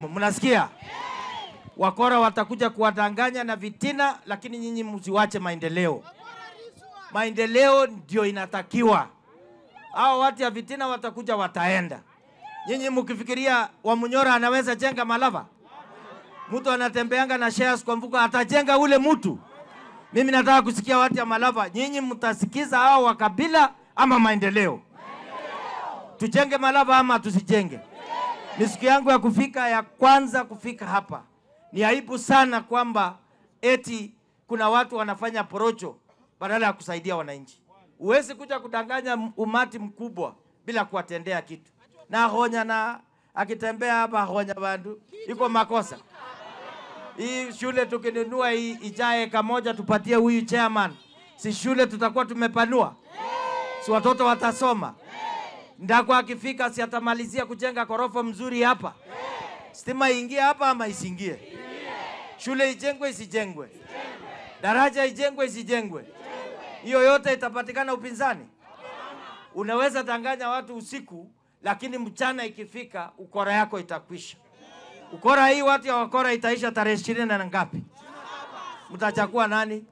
Mnasikia? Wakora watakuja kuwadanganya na vitina, lakini nyinyi msiwache maendeleo. Maendeleo ndio inatakiwa. Hao watu ya vitina watakuja wataenda. Nyinyi mkifikiria Wamunyora anaweza jenga Malava? Mtu anatembeanga na shares kwa mfuko atajenga ule mtu? Mimi nataka kusikia watu ya Malava, nyinyi mtasikiza hao wa kabila ama maendeleo? Tujenge Malava ama tusijenge? Ni siku yangu ya kufika ya kwanza kufika hapa. Ni aibu sana kwamba eti kuna watu wanafanya porojo badala ya kusaidia wananchi. Uwezi kuja kudanganya umati mkubwa bila kuwatendea kitu. Na honya na akitembea hapa honya bandu, iko makosa. Hii shule tukinunua ijae kamoja tupatie huyu chairman. Si shule tutakuwa tumepanua? Si watoto watasoma? Ndako akifika si atamalizia kujenga korofa mzuri hapa? Stima ingie hapa ama isingie? Shule ijengwe isijengwe? Daraja ijengwe isijengwe? Hiyo yote itapatikana upinzani? Unaweza danganya watu usiku, lakini mchana ikifika ukora yako itakwisha. Ukora hii watu ya wakora itaisha tarehe 20 na ngapi? Mtachagua nani?